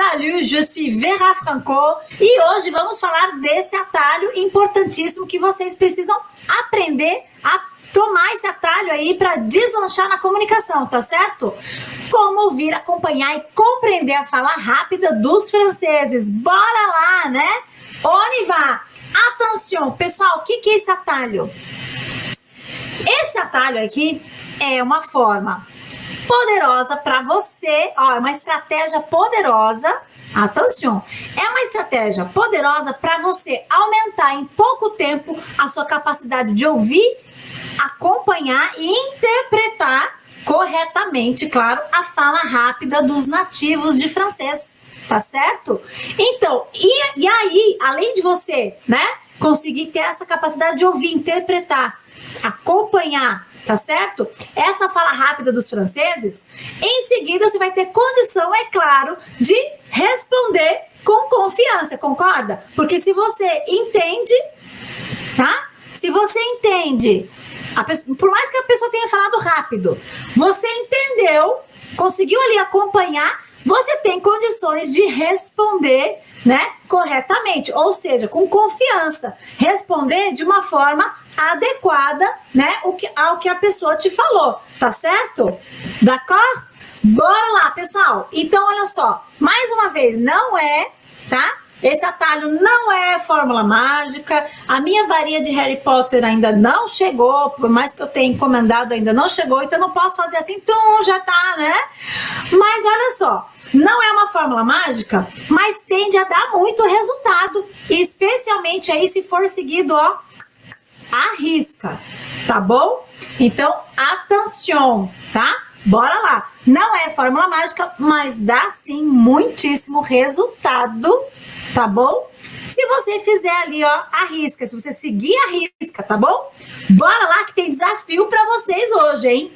Salut, je suis Vera Franco e hoje vamos falar desse atalho importantíssimo que vocês precisam aprender a tomar esse atalho aí para deslanchar na comunicação, tá certo? Como ouvir, acompanhar e compreender a fala rápida dos franceses. Bora lá, né? On y va! Atenção, pessoal, o que é esse atalho? Esse atalho aqui é uma forma poderosa para você, ó, é uma estratégia poderosa, atenção, é uma estratégia poderosa para você aumentar em pouco tempo a sua capacidade de ouvir, acompanhar e interpretar corretamente, claro, a fala rápida dos nativos de francês, tá certo? Então, e aí, além de você, né, conseguir ter essa capacidade de ouvir, interpretar, acompanhar, tá certo? Essa fala rápida dos franceses, em seguida você vai ter condição, é claro, de responder com confiança, concorda? Porque se você entende, tá? Se você entende, por mais que a pessoa tenha falado rápido, você entendeu, conseguiu ali acompanhar, você tem condições de responder, né, corretamente, ou seja, com confiança, responder de uma forma adequada, né, ao que a pessoa te falou, tá certo? D'accord? Bora lá, pessoal. Então, olha só, mais uma vez, não é, tá? Esse atalho não é fórmula mágica, a minha varinha de Harry Potter ainda não chegou, por mais que eu tenha encomendado, ainda não chegou, então eu não posso fazer assim, já tá, né? Mas olha só, não é uma fórmula mágica, mas tende a dar muito resultado, especialmente aí se for seguido, ó, à risca, tá bom? Então, atenção, tá? Bora lá. Não é fórmula mágica, mas dá sim muitíssimo resultado, tá bom? Se você fizer ali, ó, a risca, se você seguir a risca, tá bom? Bora lá que tem desafio para vocês hoje, hein?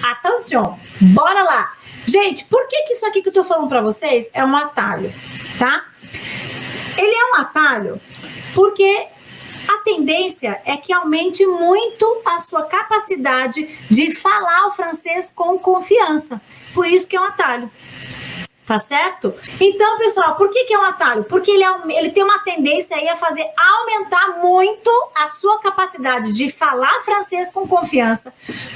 Atenção, bora lá. Gente, por que isso aqui que eu tô falando para vocês é um atalho, tá? Ele é um atalho porque a tendência é que aumente muito a sua capacidade de falar o francês com confiança. Por isso que é um atalho. Tá certo? Então, pessoal, por que é um atalho? Porque ele tem uma tendência aí a fazer aumentar muito a sua capacidade de falar francês com confiança,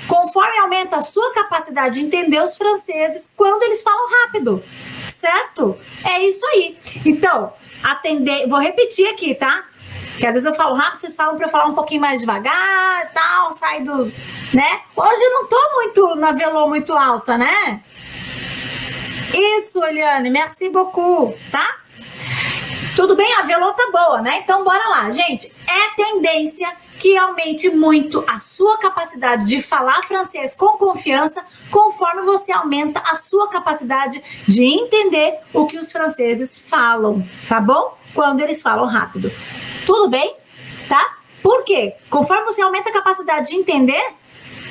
conforme aumenta a sua capacidade de entender os franceses quando eles falam rápido, certo? É isso aí. Então, vou repetir aqui, tá? Porque às vezes eu falo rápido, vocês falam para eu falar um pouquinho mais devagar, tal, sai do, né? Hoje eu não tô muito na velô muito alta, né? Isso, Eliane, merci beaucoup, tá? Tudo bem? A velô tá boa, né? Então, bora lá. Gente, é tendência que aumente muito a sua capacidade de falar francês com confiança conforme você aumenta a sua capacidade de entender o que os franceses falam, tá bom? Quando eles falam rápido. Tudo bem? Tá? Por quê? Conforme você aumenta a capacidade de entender,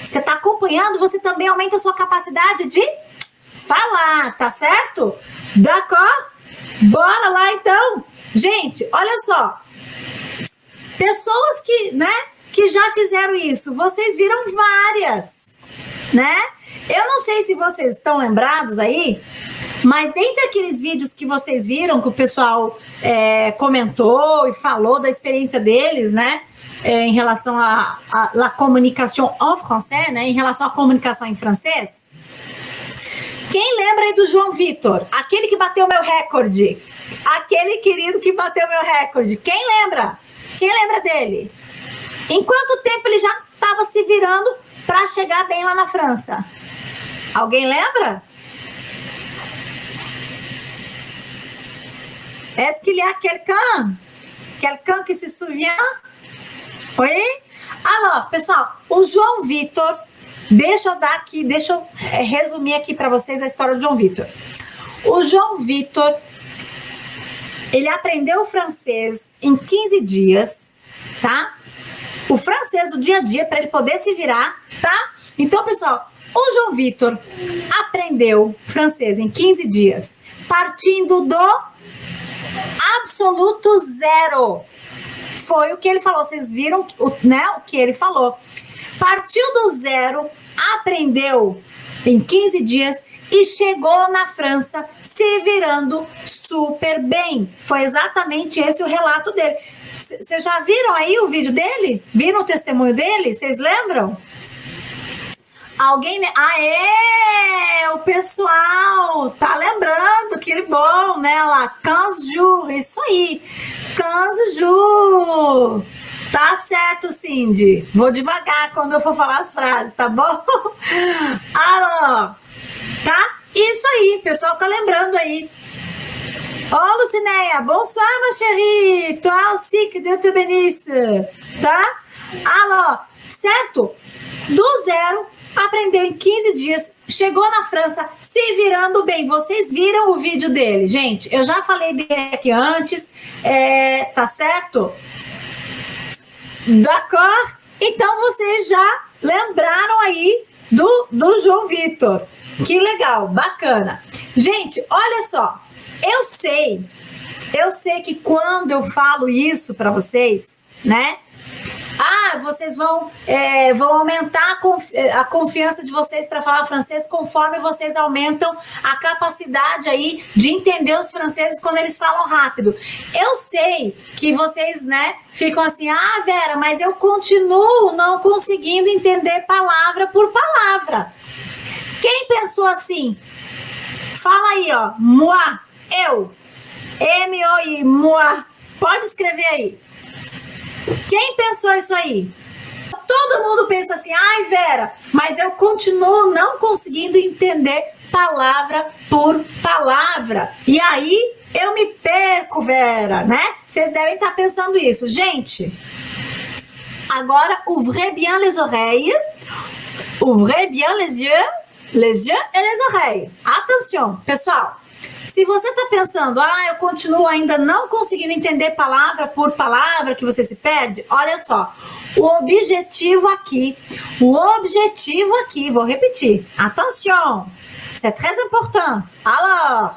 você tá acompanhando, você também aumenta a sua capacidade de falar, tá certo? D'accord? Bora lá então. Gente, olha só. Pessoas que já fizeram isso, vocês viram várias, né? Eu não sei se vocês estão lembrados aí, mas dentre aqueles vídeos que vocês viram, que o pessoal comentou e falou da experiência deles, né? Em relação à la communication en français, né? Em relação à comunicação em francês. Quem lembra aí do João Vitor? Aquele que bateu meu recorde. Aquele querido que bateu meu recorde. Quem lembra? Quem lembra dele? Em quanto tempo ele já estava se virando para chegar bem lá na França? Alguém lembra? Est-ce qu'il y a quelqu'un? Quelqu'un que se souvient? Oi? Alors, pessoal, o João Vitor, deixa eu resumir aqui para vocês a história do João Vitor. O João Vitor, ele aprendeu francês em 15 dias, tá? O francês do dia a dia para ele poder se virar, tá? Então, pessoal, o João Vitor aprendeu francês em 15 dias, partindo do absoluto zero. Foi o que ele falou, vocês viram, né, o que ele falou. Partiu do zero, aprendeu em 15 dias e chegou na França se virando super bem. Foi exatamente esse o relato dele. Vocês já viram aí o vídeo dele? Viram o testemunho dele? Vocês lembram? Alguém... o pessoal tá lembrando, que bom, né? Lá, 15 jours, isso aí. 15 jours. Tá certo, Cindy. Vou devagar quando eu for falar as frases, tá bom? Alô, tá? Isso aí, o pessoal tá lembrando aí. Ô, Lucinéia, bonsoir, ma chérie. Toi aussi, que Deus te bénisse. Tá? Alô, certo? Do zero, aprendeu em 15 dias, chegou na França se virando bem. Vocês viram o vídeo dele, gente? Eu já falei dele aqui antes, tá certo? D'accord? Então vocês já lembraram aí do João Vitor. Que legal, bacana. Gente, olha só, eu sei que quando eu falo isso para vocês, né? Vocês vão aumentar a confiança de vocês para falar francês conforme vocês aumentam a capacidade aí de entender os franceses quando eles falam rápido. Eu sei que vocês, né, ficam assim, Vera, mas eu continuo não conseguindo entender palavra por palavra. Quem pensou assim? Fala aí, ó, moi, eu, M-O-I, moi. Pode escrever aí. Quem pensou isso aí? Todo mundo pensa assim, Vera, mas eu continuo não conseguindo entender palavra por palavra. E aí eu me perco, Vera, né? Vocês devem estar pensando isso. Gente, agora ouvrez bien les oreilles, ouvrez bien les yeux et les oreilles. Atenção, pessoal. Se você está pensando, eu continuo ainda não conseguindo entender palavra por palavra, que você se perde, olha só, o objetivo aqui, vou repetir, attention, c'est très important. Alors,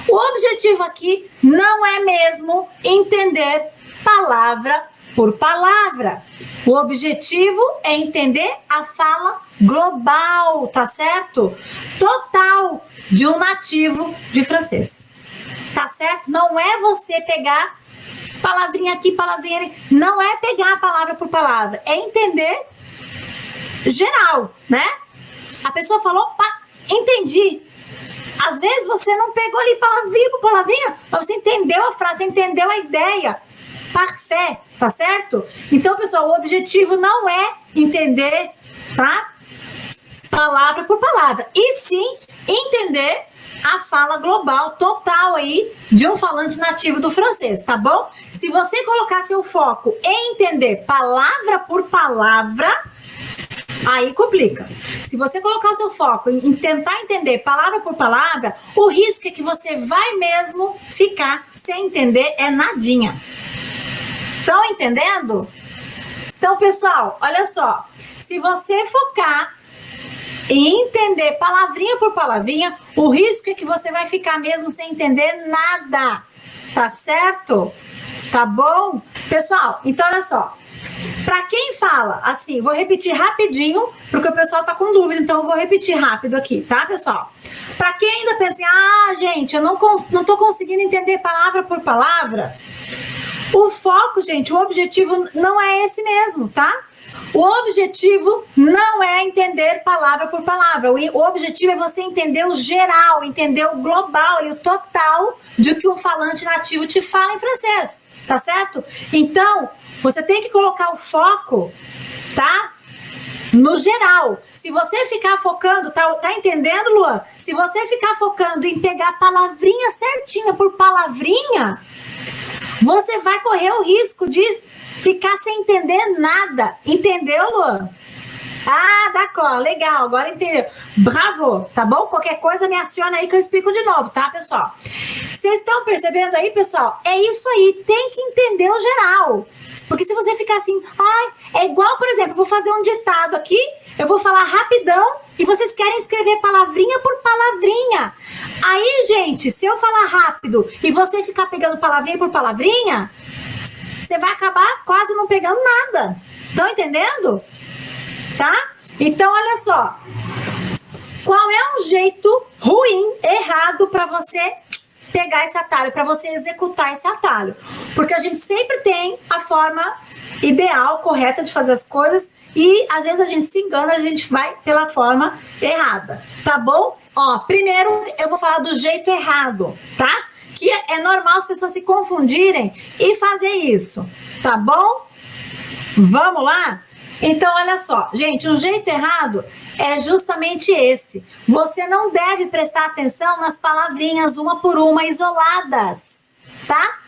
o objetivo aqui não é mesmo entender palavra por palavra. O objetivo é entender a fala global, tá certo? Total de um nativo de francês. Tá certo? Não é você pegar palavrinha aqui, palavrinha ali. Não é pegar a palavra por palavra. É entender geral, né? A pessoa falou, entendi. Às vezes você não pegou ali palavrinha por palavrinha, mas você entendeu a frase, entendeu a ideia. Parfait, tá certo? Então, pessoal, o objetivo não é entender, tá? Palavra por palavra. E sim, entender a fala global total aí de um falante nativo do francês, tá bom? Se você colocar seu foco em entender palavra por palavra, aí complica. Se você colocar o seu foco em tentar entender palavra por palavra, o risco é que você vai mesmo ficar sem entender nadinha. Estão entendendo? Então, pessoal, olha só. Se você focar em entender palavrinha por palavrinha, o risco é que você vai ficar mesmo sem entender nada. Tá certo? Tá bom? Pessoal, então olha só. Para quem fala assim, vou repetir rapidinho, porque o pessoal tá com dúvida, então eu vou repetir rápido aqui, tá, pessoal? Para quem ainda pensa, gente, eu não tô conseguindo entender palavra por palavra, o foco, gente, o objetivo não é esse mesmo, tá? O objetivo não é entender palavra por palavra. O objetivo é você entender o geral, entender o global, o total de que um falante nativo te fala em francês, tá certo? Então, você tem que colocar o foco, tá? No geral. Se você ficar focando, tá entendendo, Luan? Se você ficar focando em pegar palavrinha certinha por palavrinha, você vai correr o risco de ficar sem entender nada. Entendeu, Luan? D'accord, legal, agora entendeu. Bravo, tá bom? Qualquer coisa me aciona aí que eu explico de novo, tá, pessoal? Vocês estão percebendo aí, pessoal? É isso aí, tem que entender o geral. Porque se você ficar assim, é igual, por exemplo, eu vou fazer um ditado aqui, eu vou falar rapidão e vocês querem escrever palavrinha por palavrinha. Aí, gente, se eu falar rápido e você ficar pegando palavrinha por palavrinha, você vai acabar quase não pegando nada. Estão entendendo? Tá? Então, olha só. Qual é um jeito ruim, errado, para você pegar esse atalho, para você executar esse atalho. Porque a gente sempre tem a forma ideal, correta de fazer as coisas e às vezes a gente se engana, a gente vai pela forma errada, tá bom? Ó, primeiro eu vou falar do jeito errado, tá? Que é normal as pessoas se confundirem e fazer isso, tá bom? Vamos lá? Então, olha só, gente, o jeito errado é justamente esse. Você não deve prestar atenção nas palavrinhas uma por uma isoladas, tá?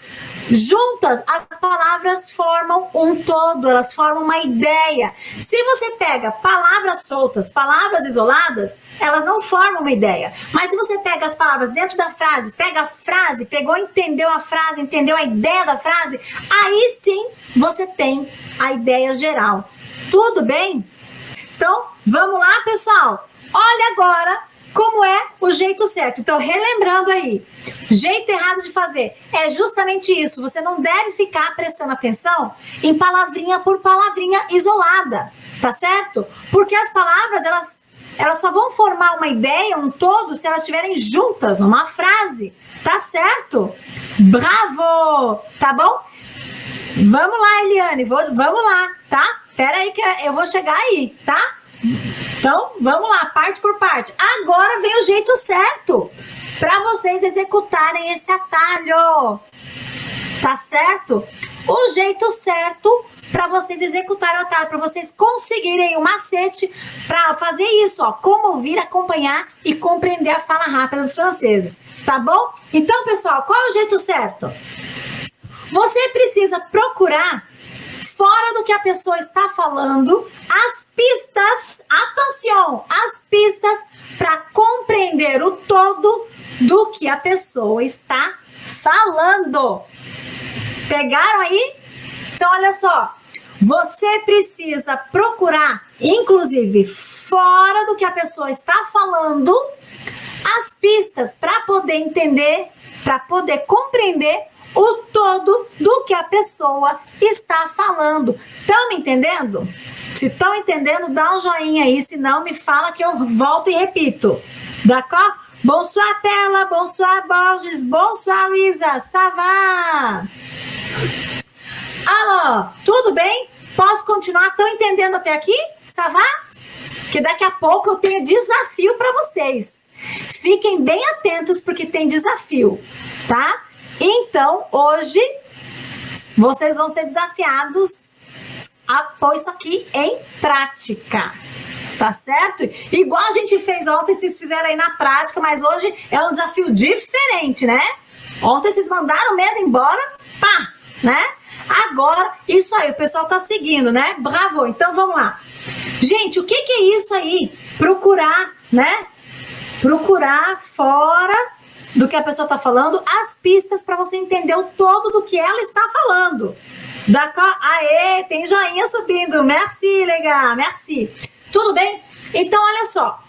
Juntas, as palavras formam um todo, elas formam uma ideia. Se você pega palavras soltas, palavras isoladas, elas não formam uma ideia. Mas se você pega as palavras dentro da frase, pega a frase, pegou, entendeu a frase, entendeu a ideia da frase, aí sim você tem a ideia geral. Tudo bem? Então, vamos lá, pessoal? Olha agora como é o jeito certo. Então, relembrando aí, jeito errado de fazer é justamente isso. Você não deve ficar prestando atenção em palavrinha por palavrinha isolada, tá certo? Porque as palavras, elas só vão formar uma ideia, um todo, se elas estiverem juntas numa frase, tá certo? Bravo! Tá bom? Vamos lá, Eliane, vamos lá, tá? Pera aí que eu vou chegar aí, tá? Então, vamos lá, parte por parte. Agora vem o jeito certo para vocês executarem esse atalho. Tá certo? O jeito certo para vocês executarem o atalho, para vocês conseguirem o macete para fazer isso, ó, como ouvir, acompanhar e compreender a fala rápida dos franceses. Tá bom? Então, pessoal, qual é o jeito certo? Você precisa procurar fora do que a pessoa está falando, as pistas, atenção, as pistas para compreender o todo do que a pessoa está falando. Pegaram aí? Então, olha só, você precisa procurar, inclusive, fora do que a pessoa está falando, as pistas para poder entender, para poder compreender o todo do que a pessoa está falando. Estão me entendendo? Se estão entendendo, dá um joinha aí, senão me fala que eu volto e repito. D'accord? Bonsoir, Perla, bonsoir, Borges, bonsoir, Luísa, ça va? Alô, tudo bem? Posso continuar? Estão entendendo até aqui? Ça va? Que daqui a pouco eu tenho desafio para vocês. Fiquem bem atentos porque tem desafio, tá? Então, hoje, vocês vão ser desafiados a pôr isso aqui em prática, tá certo? Igual a gente fez ontem, vocês fizeram aí na prática, mas hoje é um desafio diferente, né? Ontem vocês mandaram o medo embora, pá, né? Agora, isso aí, o pessoal tá seguindo, né? Bravo, então vamos lá. Gente, o que é isso aí? Procurar, né? Procurar fora do que a pessoa está falando, as pistas para você entender o todo do que ela está falando. Aê, tem joinha subindo. Merci, legal, merci. Tudo bem? Então, olha só.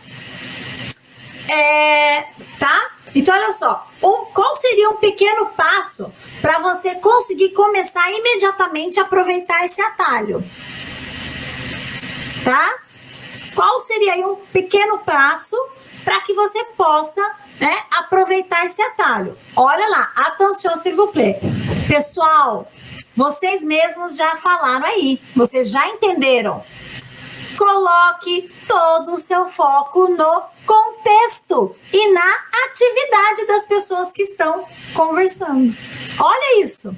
Tá? Então, olha só. Qual seria um pequeno passo para você conseguir começar imediatamente a aproveitar esse atalho? Tá? Qual seria aí um pequeno passo para que você possa, né, aproveitar esse atalho? Olha lá, atenção, s'il vous plaît. Pessoal, vocês mesmos já falaram aí, vocês já entenderam. Coloque todo o seu foco no contexto e na atividade das pessoas que estão conversando. Olha isso.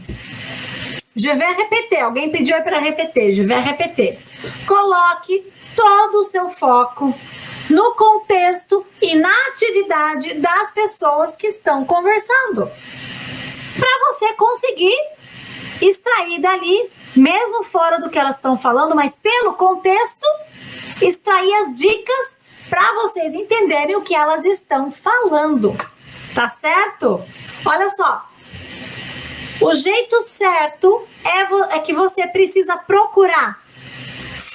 Je vais répéter. Alguém pediu aí para repetir. Je vais répéter. Coloque todo o seu foco no contexto e na atividade das pessoas que estão conversando. Para você conseguir extrair dali, mesmo fora do que elas estão falando, mas pelo contexto, extrair as dicas para vocês entenderem o que elas estão falando. Tá certo? Olha só. O jeito certo é que você precisa procurar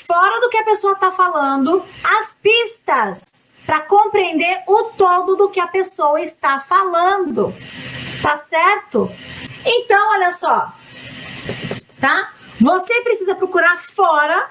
fora do que a pessoa está falando, as pistas para compreender o todo do que a pessoa está falando. Tá certo? Então, olha só. Tá? Você precisa procurar fora,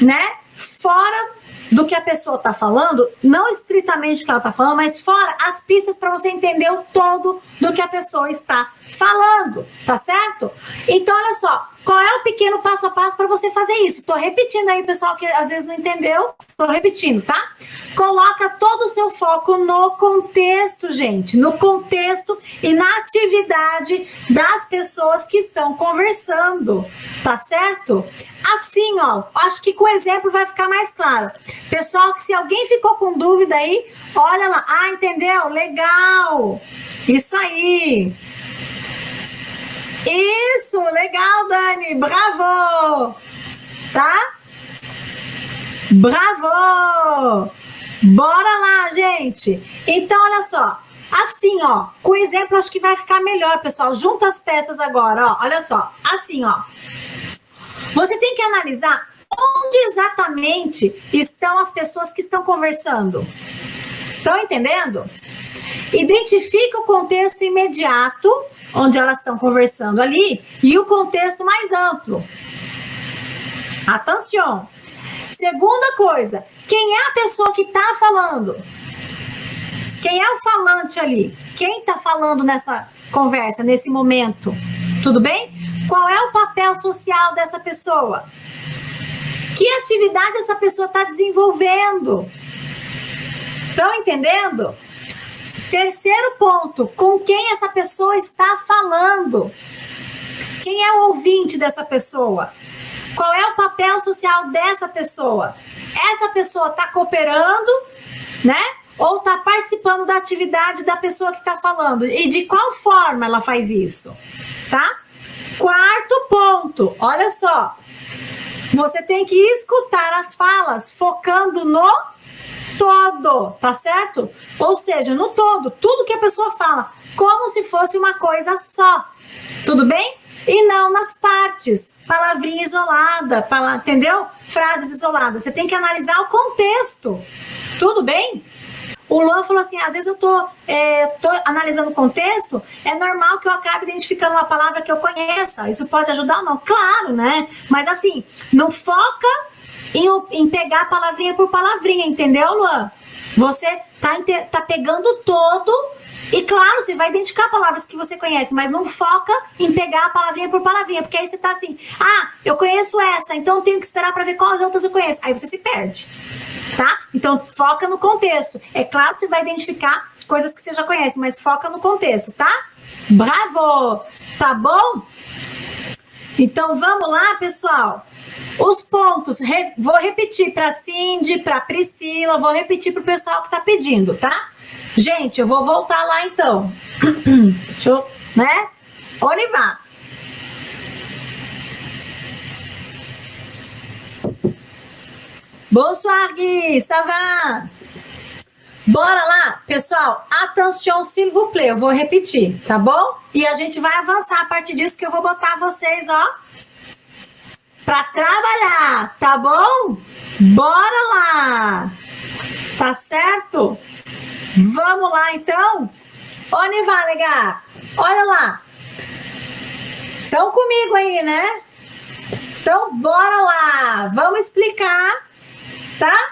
né? Fora do que a pessoa está falando, não estritamente o que ela está falando, mas fora as pistas para você entender o todo do que a pessoa está falando, tá certo? Então, olha só, qual é o pequeno passo a passo para você fazer isso? Tô repetindo aí, pessoal, que às vezes não entendeu, tô repetindo, tá? Coloca todo o seu foco no contexto, gente, no contexto e na atividade das pessoas que estão conversando, tá certo? Assim, ó, acho que com o exemplo vai ficar mais claro. Pessoal, que se alguém ficou com dúvida aí, olha lá, entendeu? Legal, isso aí. Isso, legal, Dani, bravo, tá? Bravo! Bora lá, gente! Então, olha só, assim, ó, com o exemplo acho que vai ficar melhor, pessoal. Junta as peças agora, ó, olha só, assim, ó. Você tem que analisar onde exatamente estão as pessoas que estão conversando. Estão entendendo? Identifica o contexto imediato, onde elas estão conversando ali, e o contexto mais amplo. Atenção! Segunda coisa, quem é a pessoa que está falando? Quem é o falante ali? Quem está falando nessa conversa, nesse momento? Tudo bem? Qual é o papel social dessa pessoa? Que atividade essa pessoa está desenvolvendo? Estão entendendo? Terceiro ponto, com quem essa pessoa está falando? Quem é o ouvinte dessa pessoa? Qual é o papel social dessa pessoa? Essa pessoa está cooperando, né? Ou está participando da atividade da pessoa que está falando? E de qual forma ela faz isso? Tá? Quarto ponto, olha só. Você tem que escutar as falas focando no todo, tá certo? Ou seja, no todo, tudo que a pessoa fala, como se fosse uma coisa só, tudo bem? E não nas partes, palavrinha isolada, entendeu? Frases isoladas, você tem que analisar o contexto, tudo bem? O Luan falou assim, às vezes eu tô analisando o contexto, é normal que eu acabe identificando uma palavra que eu conheça, isso pode ajudar ou não? Claro, né? Mas assim, não foca em pegar palavrinha por palavrinha, entendeu, Luan? Você tá pegando todo e, claro, você vai identificar palavras que você conhece, mas não foca em pegar palavrinha por palavrinha, porque aí você tá assim, eu conheço essa, então eu tenho que esperar para ver quais outras eu conheço. Aí você se perde, tá? Então, foca no contexto. É claro que você vai identificar coisas que você já conhece, mas foca no contexto, tá? Bravo! Tá bom? Então, vamos lá, pessoal? Os pontos, vou repetir para Cindy, para Priscila, vou repetir para o pessoal que tá pedindo, tá? Gente, eu vou voltar lá então. Deixa eu, né? Olivar. Bonsoir, Gui, ça va? Bora lá, pessoal. Attention, s'il vous plaît. Eu vou repetir, tá bom? E a gente vai avançar a partir disso que eu vou botar vocês, ó, para trabalhar, tá bom? Bora lá! Tá certo? Vamos lá, então? Onde vai, legal? Olha lá. Estão comigo aí, né? Então, bora lá. Vamos explicar, tá?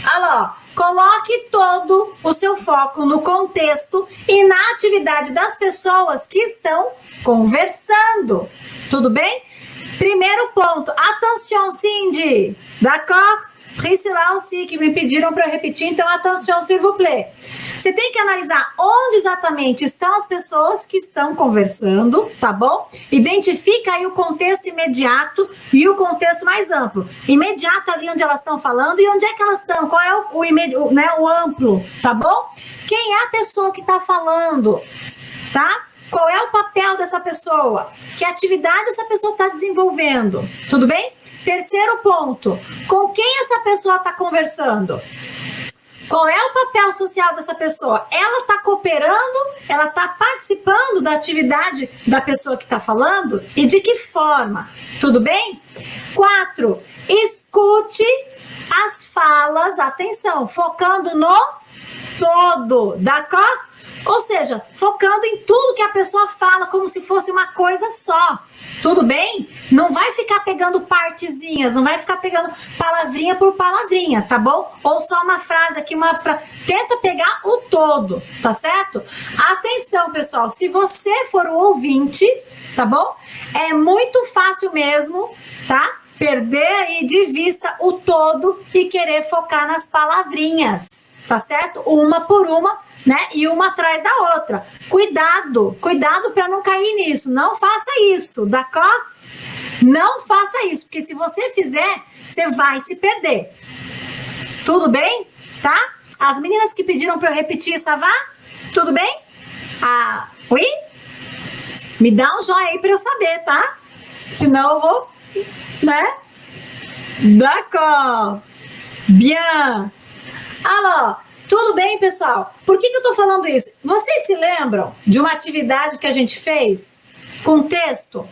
Alô, coloque todo o seu foco no contexto e na atividade das pessoas que estão conversando. Tudo bem? Primeiro ponto, attention, Cindy, d'accord? Priscila aussi, que me pediram para eu repetir, então attention, s'il vous plaît. Você tem que analisar onde exatamente estão as pessoas que estão conversando, tá bom? Identifica aí o contexto imediato e o contexto mais amplo. Imediato ali onde elas estão falando e onde é que elas estão, qual é o amplo, tá bom? Quem é a pessoa que está falando, tá? Qual é o papel dessa pessoa? Que atividade essa pessoa está desenvolvendo? Tudo bem? Terceiro ponto. Com quem essa pessoa está conversando? Qual é o papel social dessa pessoa? Ela está cooperando? Ela está participando da atividade da pessoa que está falando? E de que forma? Tudo bem? 4. Escute as falas, atenção, focando no todo, d'accord? Ou seja, focando em tudo que a pessoa fala como se fosse uma coisa só. Tudo bem? Não vai ficar pegando partezinhas, não vai ficar pegando palavrinha por palavrinha, tá bom? Ou só uma frase aqui, tenta pegar o todo, tá certo? Atenção, pessoal, se você for o ouvinte, tá bom? É muito fácil mesmo, tá? Perder aí de vista o todo e querer focar nas palavrinhas, tá certo? Uma por uma, né? E uma atrás da outra. Cuidado para não cair nisso. Não faça isso, d'accord? Não faça isso, porque se você fizer, você vai se perder. Tudo bem? Tá? As meninas que pediram para eu repetir, ça va? Tudo bem? Ah, oui? Me dá um joinha aí para eu saber, tá? Senão eu vou, né? D'accord. Bien. Alors, tudo bem, pessoal? Por que eu tô falando isso? Vocês se lembram de uma atividade que a gente fez com texto?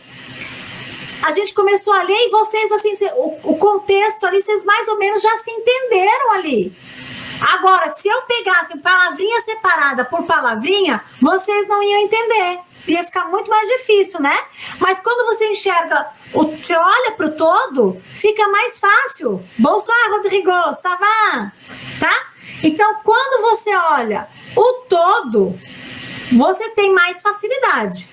A gente começou a ler e vocês, assim, o contexto ali, vocês mais ou menos já se entenderam ali. Agora, se eu pegasse palavrinha separada por palavrinha, vocês não iam entender. Ia ficar muito mais difícil, né? Mas quando você enxerga, você olha pro todo, fica mais fácil. Bonsoir, Rodrigo, ça va? Tá? Então, quando você olha o todo, você tem mais facilidade.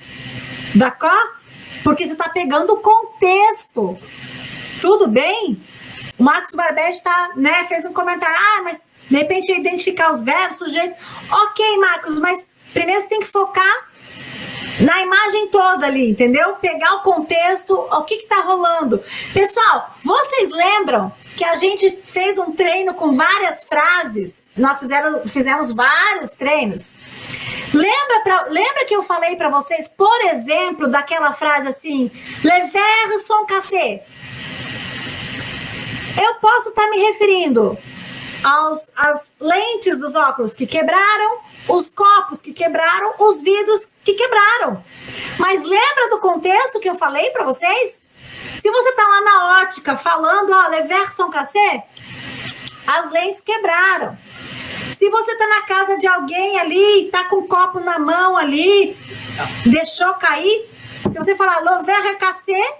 D'accord? Porque você está pegando o contexto. Tudo bem? O Marcos Barbete né, fez um comentário. Ah, mas de repente identificar os verbos, sujeito. Ok, Marcos, mas primeiro você tem que focar na imagem toda ali, entendeu? Pegar o contexto, o que está rolando. Pessoal, vocês lembram que a gente fez um treino com várias frases? Nós fizemos vários treinos. Lembra que eu falei para vocês, por exemplo, daquela frase assim, les verres sont cassés? Eu posso estar me referindo às lentes dos óculos que quebraram, os copos que quebraram, os vidros que quebraram. Mas lembra do contexto que eu falei para vocês? Se você está lá na ótica falando, ó, les verres sont cassés, as lentes quebraram. Se você tá na casa de alguém ali, tá com um copo na mão ali, deixou cair, se você falar le verre est cassé,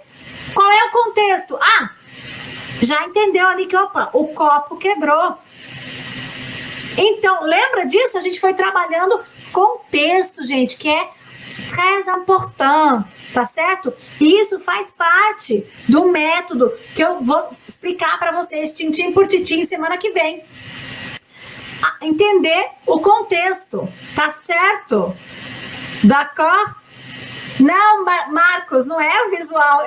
qual é o contexto? Ah, já entendeu ali que, opa, o copo quebrou. Então, lembra disso? A gente foi trabalhando contexto, gente, que é très important, tá certo? E isso faz parte do método que eu vou explicar para vocês, tintim por tintim, semana que vem. Entender o contexto, tá certo? D'accord? Não, Marcos, não é o visual,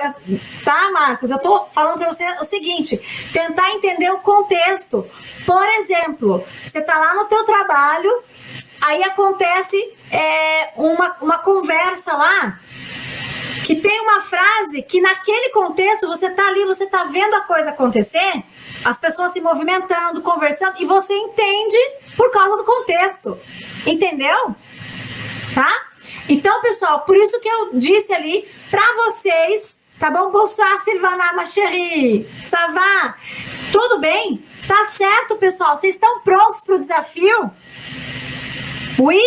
tá, Marcos? Eu tô falando para você o seguinte, tentar entender o contexto. Por exemplo, você tá lá no teu trabalho, aí acontece uma conversa lá, que tem uma frase que naquele contexto você tá ali, você tá vendo a coisa acontecer, as pessoas se movimentando, conversando, e você entende por causa do contexto. Entendeu? Tá? Então, pessoal, por isso que eu disse ali pra vocês, tá bom? Bonsoir, Silvana, ma chérie. Ça va? Tudo bem? Tá certo, pessoal? Vocês estão prontos pro desafio? Oui?